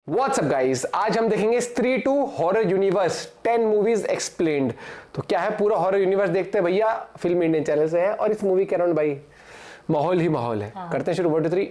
WhatsApp guys, आज हम देखेंगे स्त्री 2 हॉरर यूनिवर्स 10 मूवीज एक्सप्लेन्ड। तो क्या है पूरा हॉरर यूनिवर्स देखते हैं भैया, फिल्म इंडियन चैनल से है और इस मूवी के अराउंड भाई माहौल ही माहौल है। करते हैं शुरू। 1 2 3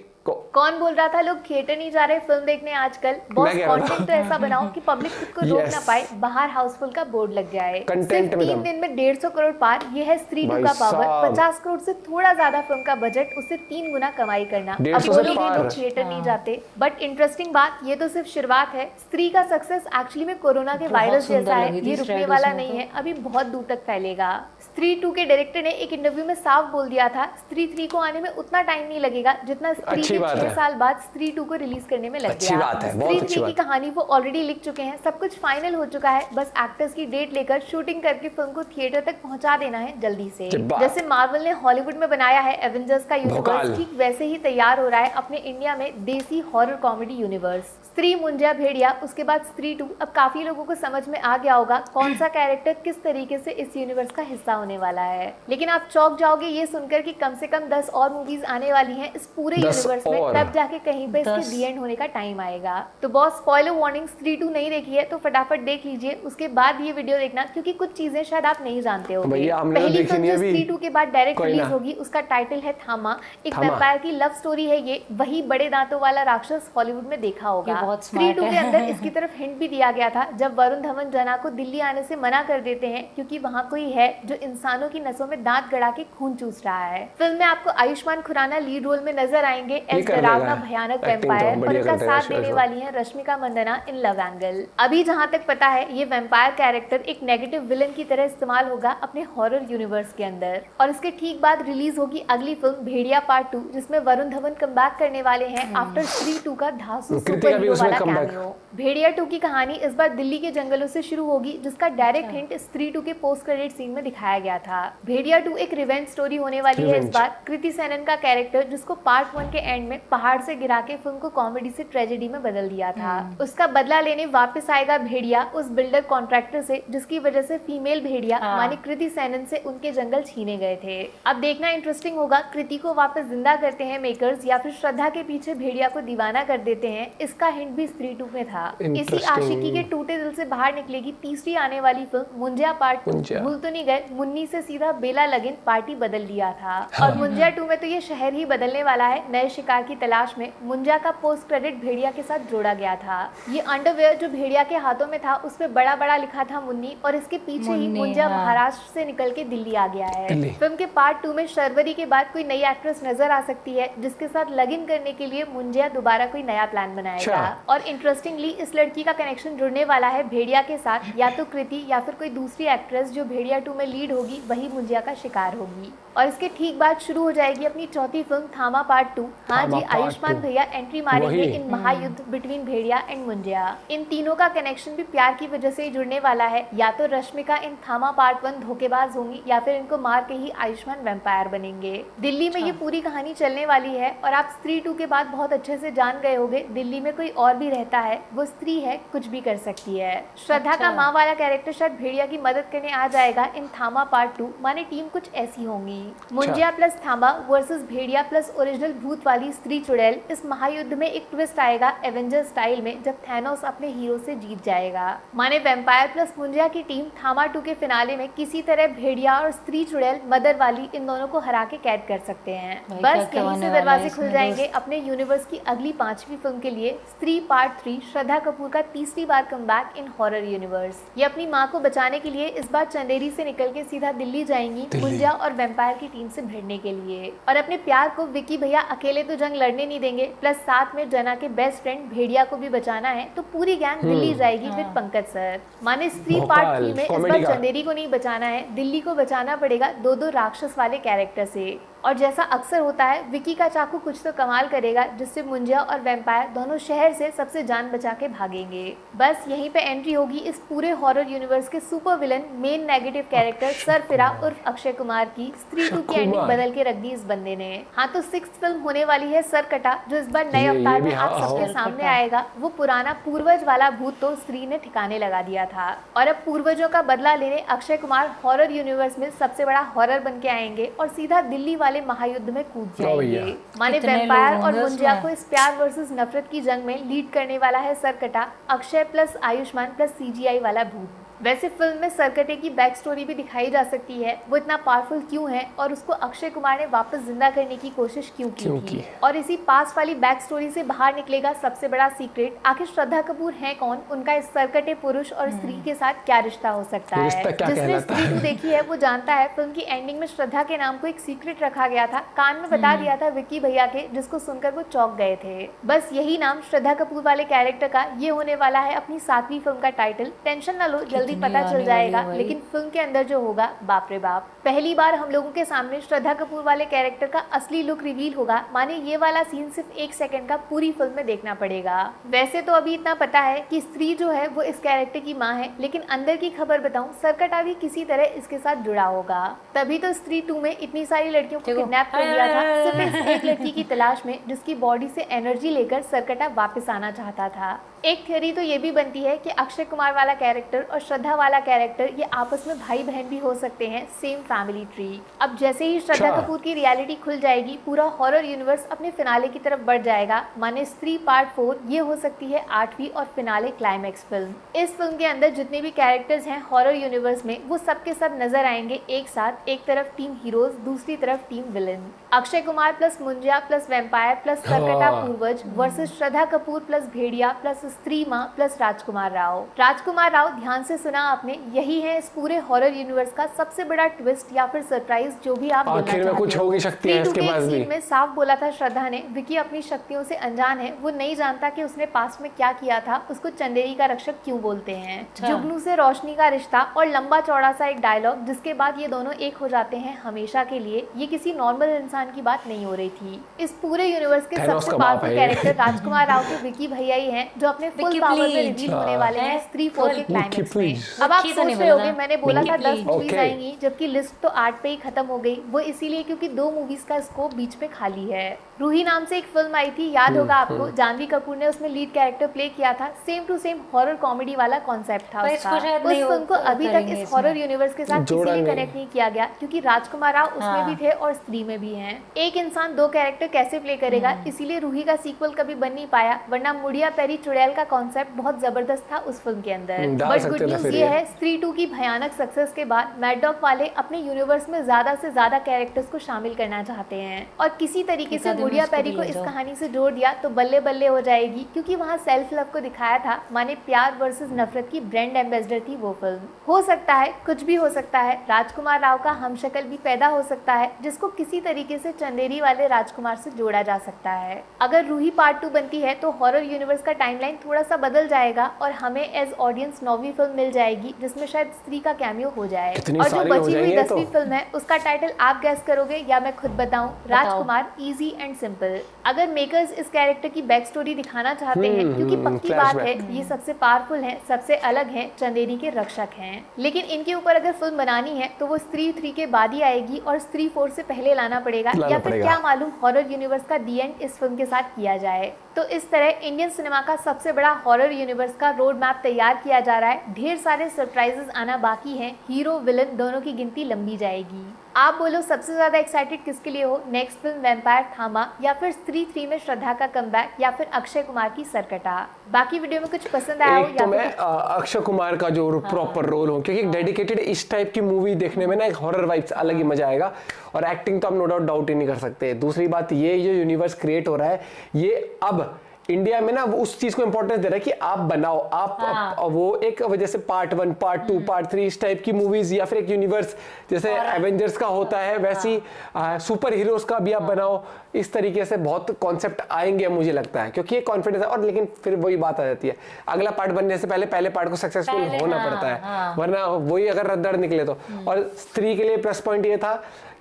कौन बोल रहा था लोग थिएटर नहीं जा रहे फिल्म देखने आजकल? बॉस कंटेंट तो ऐसा बनाओ कि पब्लिक खुद को रोक ना पाए, बाहर हाउसफुल का बोर्ड लग जाए। सिर्फ 3 दिन में 150 करोड़ पार, ये है स्त्री 2 का पावर। 50 करोड़ से थोड़ा ज्यादा फिल्म का बजट, उससे 3 गुना कमाई करना। अब बोलोगे लोग थिएटर नहीं जाते, बट इंटरेस्टिंग बात ये तो सिर्फ शुरुआत है। स्त्री का सक्सेस एक्चुअली में कोरोना के वायरस जैसा है, ये रुकने वाला नहीं है, अभी बहुत दूर तक फैलेगा। स्त्री 2 के डायरेक्टर ने एक इंटरव्यू में साफ बोल दिया था स्त्री 3 को आने में उतना टाइम नहीं लगेगा जितना स्त्री के 6 साल बाद स्त्री 2 को रिलीज करने में लग गया। स्त्री 3 की कहानी वो ऑलरेडी लिख चुके हैं, सब कुछ फाइनल हो चुका है, बस एक्टर्स की डेट लेकर शूटिंग करके फिल्म को थिएटर तक पहुंचा देना है जल्दी से। जैसे मार्वल ने हॉलीवुड में बनाया है एवेंजर्स का यूनिवर्स, ठीक वैसे ही तैयार हो रहा है अपने इंडिया में देसी हॉरर कॉमेडी यूनिवर्स। स्त्री मुंजिया भेड़िया, उसके बाद स्त्री 2। अब काफी लोगों को समझ में आ गया होगा कौन सा कैरेक्टर किस तरीके से इस यूनिवर्स का हिस्सा होने वाला है। लेकिन आप चौंक जाओगे ये सुनकर कि कम से कम 10 और मूवीज आने वाली हैं इस पूरे यूनिवर्स में, तब जाके कहीं पे इसके दी एंड होने का टाइम आएगा। तो बॉस स्पॉइलर वार्निंग, स्त्री 2 नहीं देखी है तो फटाफट देख लीजिए, उसके बाद ये वीडियो देखना, क्योंकि कुछ चीजें शायद आप नहीं जानते हो। पहली फिल्म जो स्त्री 2 के बाद डायरेक्ट रिलीज होगी उसका टाइटल है थामा। एक वैम्पायर की लव स्टोरी है ये, वही बड़े दांतों वाला राक्षस हॉलीवुड में देखा होगा। स्त्री 2 के अंदर इसकी तरफ हिंट भी दिया गया था जब वरुण धवन जना को दिल्ली आने से मना कर देते हैं क्योंकि वहाँ कोई है जो इंसानों की नसों में दांत गड़ा के खून चूस रहा है। फिल्म में आपको आयुष्मान खुराना लीड रोल में नजर आएंगे एज डरावना भयानक वैम्पायर, और इनका साथ देने वाली है Rashmika Mandanna in love angle. अभी जहाँ तक पता है ये वैम्पायर कैरेक्टर एक नेगेटिव विलन की तरह इस्तेमाल होगा अपने हॉरर यूनिवर्स के अंदर। और इसके ठीक बाद रिलीज होगी अगली फिल्म भेड़िया पार्ट 2, जिसमें वरुण धवन कमबैक करने वाले हैं आफ्टर स्त्री 2 का धांसू सुपर हीरो वाला कैमियो। भेड़िया 2 की कहानी इस बार दिल्ली के जंगलों से शुरू होगी, जिसका डायरेक्ट हिंट स्त्री 2 के पोस्ट क्रेडिट सीन में दिखाया गया था। भेड़िया 2 एक रिवेंज स्टोरी होने वाली है इस बार। कृति सेनन का कैरेक्टर, जिसको पार्ट 1 के एंड में पहाड़ से गिरा के फिल्म को कॉमेडी से ट्रेजेडी में बदल दिया था, उसका बदला लेने वापस आएगा भेड़िया उस बिल्डर कॉन्ट्रैक्टर से जिसकी वजह से फीमेल भेड़िया मानी कृति सेनन से उनके जंगल छीने गए थे। अब देखना इंटरेस्टिंग होगा कृति को वापस जिंदा करते हैं मेकर्स या फिर श्रद्धा के पीछे भेड़िया को दीवाना कर देते हैं। इसका हिंट भी स्त्री 2 में था। इसी आशिकी के टूटे दिल से बाहर निकलेगी तीसरी आने वाली फिल्म मुंजिया पार्ट 2। भूल तो नहीं गए, मुन्नी से सीधा बेला लगन पार्टी बदल दिया था। और मुंजिया 2 में तो ये शहर ही बदलने वाला है। नए शिकार की तलाश में मुंजिया का पोस्ट क्रेडिट भेड़िया के साथ जोड़ा गया था। ये अंडरवेयर जो भेड़िया के हाथों में था उस पर बड़ा बड़ा लिखा था मुन्नी, और इसके पीछे ही मुंजिया महाराष्ट्र से निकल के दिल्ली आ गया है। फिल्म के पार्ट 2 में शर्वरी के बाद कोई नई एक्ट्रेस नजर आ सकती है, जिसके साथ लगिन करने के लिए मुंजिया दोबारा कोई नया प्लान बनाएगा। और इंटरेस्टिंगली इस लड़की का कनेक्शन जुड़ने वाला है भेड़िया के साथ, या तो कृति या फिर कोई दूसरी एक्ट्रेस जो भेड़िया 2 में लीड होगी वही मुंजिया का शिकार होगी। और इसके ठीक बाद शुरू हो जाएगी अपनी चौथी फिल्म थामा पार्ट 2। हाँ जी, आयुष्मान भैया एंट्री मारेंगे इन महायुद्ध बिटवीन भेड़िया एंड मुंजिया। इन तीनों का कनेक्शन भी प्यार की वजह से ही जुड़ने वाला है। या तो रश्मिका इन थामा पार्ट 1 धोखेबाज होंगी या फिर इनको मार के ही आयुष्मान वैम्पायर बनेंगे। दिल्ली में ये पूरी कहानी चलने वाली है। और आप स्त्री 2 के बाद बहुत अच्छे से जान गए होंगे दिल्ली में कोई और भी रहता है, वो स्त्री है, कुछ भी कर सकती है। श्रद्धा का माँ वाला कैरेक्टर शायद भेड़िया की मदद करने आ जाएगा इन थामा पार्ट 2, माने टीम कुछ ऐसी होंगी। मुंजिया प्लस थामा वर्सेस भेड़िया प्लस ओरिजिनल भूत वाली स्त्री चुड़ैल। इस महायुद्ध में एक ट्विस्ट आएगा एवेंजर स्टाइल में, जब थैनोस अपने हीरो से जीत जाएगा। माने वैम्पायर प्लस मुंजिया की टीम थामा 2 के फिनाले में किसी तरह भेड़िया और स्त्री चुड़ैल मदर वाली इन दोनों को हरा के कैद कर सकते हैं। बस यहीं से दरवाजे खुल जाएंगे अपने यूनिवर्स की अगली 5वीं फिल्म के लिए, स्त्री पार्ट 3, श्रद्धा कपूर का तीसरी बार कमबैक इन हॉरर यूनिवर्स। ये अपनी माँ को बचाने के लिए इस बार चंदेरी से निकल के सीधा दिल्ली जाएंगी मुंजिया और वैम्पायर की टीम से भिड़ने के लिए। और अपने प्यार को विकी भैया अकेले तो जंग लड़ने नहीं देंगे, प्लस साथ में जना के बेस्ट फ्रेंड भेड़िया को भी बचाना है, तो पूरी गैंग दिल्ली जाएगी विद पंकज सर। माने स्त्री पार्ट 3 में इस बार चंदेरी को नहीं बचाना है, दिल्ली को बचाना पड़ेगा 2-2 राक्षस वाले कैरेक्टर से। और जैसा अक्सर होता है विकी का चाकू कुछ तो कमाल करेगा, जिससे मुंजिया और वैम्पायर दोनों शहर से सबसे जान बचा के भागेंगे। बस यहीं पे एंट्री होगी इस पूरे हॉरर यूनिवर्स के super villain main negative character Sarfira उर्फ अक्षय कुमार की। स्त्री 2 की एंडिंग बदल के रख दी इस बंदे ने। हाँ, तो 6th फिल्म होने वाली है सरकटा, जो इस बार नए अवतार में आप सबके सामने आएगा। वो पुराना पूर्वज वाला भूत तो स्त्री ने ठिकाने लगा दिया था, और अब पूर्वजों का बदला लेने अक्षय कुमार हॉरर यूनिवर्स में सबसे बड़ा हॉरर बन के आएंगे और सीधा दिल्ली वाले महायुद्ध में कूद जाएंगे। माने वैम्पायर और मुंजिया को इस प्यार वर्सेस नफरत की जंग में लीड करने वाला है Sarkata, Akshay plus Ayushman plus CGI वाला भूत। वैसे फिल्म में सरकटे की बैक स्टोरी भी दिखाई जा सकती है, वो इतना पावरफुल क्यों है और उसको अक्षय कुमार ने वापस जिंदा करने की कोशिश क्यों की। और इसी पास वाली बैक स्टोरी से बाहर निकलेगा सबसे बड़ा सीक्रेट, आखिर श्रद्धा कपूर है कौन, उनका इस सरकटे पुरुष और स्त्री के साथ क्या रिश्ता हो सकता है। जिसने स्त्री 2 देखी है वो जानता है फिल्म की एंडिंग में श्रद्धा के नाम को एक सीक्रेट रखा गया था, कान में बता दिया था विक्की भैया के, जिसको सुनकर वो चौंक गए थे। बस यही नाम श्रद्धा कपूर वाले कैरेक्टर का ये होने वाला है अपनी 7वीं फिल्म का टाइटल। टेंशन ना लो, जल्दी पता चल जाएगा, लेकिन फिल्म के अंदर जो होगा बाप रे बाप। पहली बार हम लोगों के सामने श्रद्धा कपूर वाले कैरेक्टर का असली लुक रिवील होगा। माने ये वाला सीन सिर्फ 1 सेकंड का पूरी फिल्म में देखना पड़ेगा। वैसे तो अभी इतना पता है कि स्त्री जो है वो इस कैरेक्टर की माँ है, लेकिन अंदर की खबर बताऊं, सरकटा भी किसी तरह इसके साथ जुड़ा होगा। तभी तो स्त्री 2 में इतनी सारी लड़कियों को किडनैप कर दिया था सिर्फ इस एक लड़की की तलाश में, जिसकी बॉडी से एनर्जी लेकर सरकटा वापस आना चाहता था। एक थ्योरी तो ये भी बनती है कि अक्षय कुमार वाला कैरेक्टर और श्रद्धा वाला कैरेक्टर ये आपस में भाई बहन भी हो सकते हैं, सेम फैमिली ट्री। अब जैसे ही श्रद्धा कपूर की रियलिटी खुल जाएगी, पूरा हॉरर यूनिवर्स अपने फिनाले की तरफ बढ़ जाएगा। माने स्त्री पार्ट 4 ये हो सकती है 8वीं और फिनाले क्लाइमैक्स फिल्म। इस फिल्म के अंदर जितने भी कैरेक्टर्स हैं हॉरर यूनिवर्स में, वो सबके सब नजर आएंगे एक साथ। एक तरफ टीम हीरोज, दूसरी तरफ team villain. Akshay Kumar plus Munjya plus vampire plus Sarkata पूर्वज वर्सेस श्रद्धा कपूर प्लस भेड़िया प्लस स्त्री माँ प्लस राजकुमार राव। राजकुमार राव, ध्यान से सुना आपने, यही है इस पूरे हॉरर यूनिवर्स का सबसे बड़ा ट्विस्ट या फिर सरप्राइज, जो भी आप बोलना चाहते हो। कुछ होगी शक्ति है इसके पास भी। में साफ बोला था श्रद्धा ने, विकी अपनी शक्तियों से अनजान है, वो नहीं जानता कि उसने पास्ट में क्या किया था, उसको चंदेरी का रक्षक क्यों बोलते हैं। जुगनू से रोशनी का रिश्ता और लंबा चौड़ा सा एक डायलॉग, जिसके बाद ये दोनों एक हो जाते हैं हमेशा के लिए। ये किसी नॉर्मल इंसान की बात नहीं हो रही थी। इस पूरे यूनिवर्स के सबसे पावरफुल कैरेक्टर राजकुमार राव के विकी भैया ही हैं, जो अपने फुल पावर में रिवील होने वाले हैं स्त्री 4 के क्लाइमैक्स में। अब आप सोच रहे होंगे मैंने बोला था 10 मूवीज आएंगी, जबकि लिस्ट तो 8 पे ही खत्म हो गई। वो इसीलिए क्योंकि 2 मूवीज का स्कोप बीच में खाली है। रूही नाम से एक फिल्म आई थी, याद होगा आपको, जानवी कपूर ने उसमें लीड कैरेक्टर प्ले किया था। Same to same horror comedy वाला कॉन्सेप्ट था उसका। उस फिल्म को अभी तक इस हॉरर यूनिवर्स के साथ इसीलिए कनेक्ट नहीं किया गया क्योंकि राजकुमार राव उसमें भी थे और स्त्री में भी हैं। एक इंसान 2 कैरेक्टर कैसे प्ले करेगा, इसीलिए रूही का सीक्वल कभी बन नहीं पाया, वरना मुड़िया पेरी चुड़ैल का कॉन्सेप्ट बहुत जबरदस्त था उस फिल्म के अंदर। बट गुड न्यूज ये है, स्त्री 2 की भयानक सक्सेस के बाद मैड डॉग वाले अपने यूनिवर्स में ज्यादा से ज्यादा कैरेक्टर्स को शामिल करना चाहते हैं और किसी तरीके से मुड़िया पेरी को इस कहानी से जोड़ दिया तो बल्ले बल्ले हो जाएगी, क्योंकि वहाँ सेल्फ लव को दिखाया था। माने प्यार वर्सेस नफरत की ब्रांड एम्बेसडर थी वो फिल्म। हो सकता है, कुछ भी हो सकता है, राजकुमार राव का हमशक्ल भी पैदा हो सकता है, जिसको किसी तरीके से चंदेरी वाले राजकुमार से जोड़ा जा सकता है। अगर रूही पार्ट 2 बनती है तो हॉरर यूनिवर्स का टाइमलाइन थोड़ा सा बदल जाएगा और हमें एज ऑडियंस 9वीं फिल्म मिल जाएगी, जिसमें शायद स्त्री का कैमियो हो जाए। और जो बची हुई 10वीं फिल्म है उसका टाइटल आप गैस करोगे या मैं खुद बताऊं? राजकुमार, इजी एंड सिंपल। अगर मेकर्स इस कैरेक्टर की बैक स्टोरी दिखाना चाहते हैं, क्योंकि पक्की बात है ये सबसे पावरफुल हैं, सबसे अलग हैं, चंदेरी के रक्षक हैं, लेकिन इनके ऊपर अगर फिल्म बनानी है तो वो स्त्री 3 के बाद ही आएगी और स्त्री 4 से पहले लाना पड़ेगा, या फिर क्या मालूम हॉरर यूनिवर्स का दी एंड इस फिल्म के साथ किया जाए। तो इस तरह इंडियन सिनेमा का सबसे बड़ा हॉरर यूनिवर्स का रोड मैप तैयार किया जा रहा है। ढेर सारे सरप्राइजेस आना बाकी हैं, हीरो विलन दोनों की गिनती लंबी जाएगी। आप बोलो सबसे ज्यादा एक्साइटेड किसके लिए हो? नेक्स्ट फिल्म वैम्पायर थामा, या फिर स्त्री 3 में श्रद्धा का कमबैक, या फिर अक्षय कुमार की सरकटा? बाकी वीडियो में कुछ पसंद आया हो या तो मैं अक्षय कुमार का जो प्रॉपर रोल हो, क्योंकि डेडिकेटेड इस टाइप की मूवी देखने में ना एक हॉरर वाइब्स अलग ही मजा आएगा, और एक्टिंग तो हम नो डाउट ही नहीं कर सकते। दूसरी बात ये जो यूनिवर्स क्रिएट हो रहा है, ये अब इंडिया में ना उस चीज को इंपॉर्टेंस दे रहा है कि आप बनाओ, आप वो एक वजह से पार्ट 1, पार्ट 2, पार्ट 3 इस टाइप की मूवीज, या फिर एक यूनिवर्स जैसे एवेंजर्स का होता है वैसी सुपर हीरोज का भी आप बनाओ। इस तरीके से बहुत कॉन्सेप्ट आएंगे मुझे लगता है, क्योंकि ये कॉन्फिडेंस है। और लेकिन फिर वही बात आ जाती है, अगला पार्ट बनने से पहले पार्ट को सक्सेसफुल होना पड़ता है, वरना वही अगर रद्दड़ निकले तो। और स्त्री के लिए प्लस पॉइंट ये था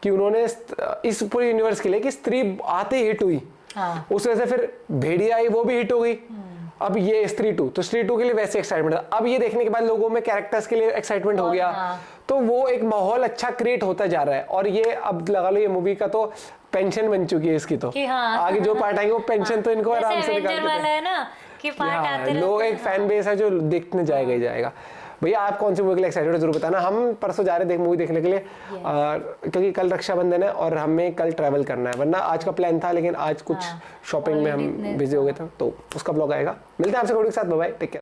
कि उन्होंने इस पूरे यूनिवर्स के लिए कि स्त्री आते ही हिट हुई, उस वजह से फिर भेड़िया आई, वो भी हिट हो गई। अब ये स्त्री 2, तो स्त्री 2 के लिए वैसे एक्साइटमेंट था। अब ये देखने के बाद लोगों में कैरेक्टर्स के लिए एक्साइटमेंट हो गया, तो वो एक माहौल अच्छा क्रिएट होता जा रहा है। और ये अब लगा लो ये मूवी का तो पेंशन बन चुकी है इसकी, तो आगे जो पार्ट आएंगे वो पेंशन तो इनको आराम से निकाल है ना कि पार्ट आते लोग, एक फैन बेस है जो देखने जाएगा ही जाएगा। भैया आप कौन सी मूवी के लिए एक्साइटेड हो जरूर बताना। हम परसों जा रहे हैं मूवी देखने के लिए क्योंकि कल रक्षाबंधन है और हमें कल ट्रैवल करना है, वरना आज का प्लान था लेकिन आज कुछ शॉपिंग में हम बिजी हो गए थे, तो उसका ब्लॉग आएगा। मिलते हैं आपसे के साथ, बाय बाय, टेक केयर।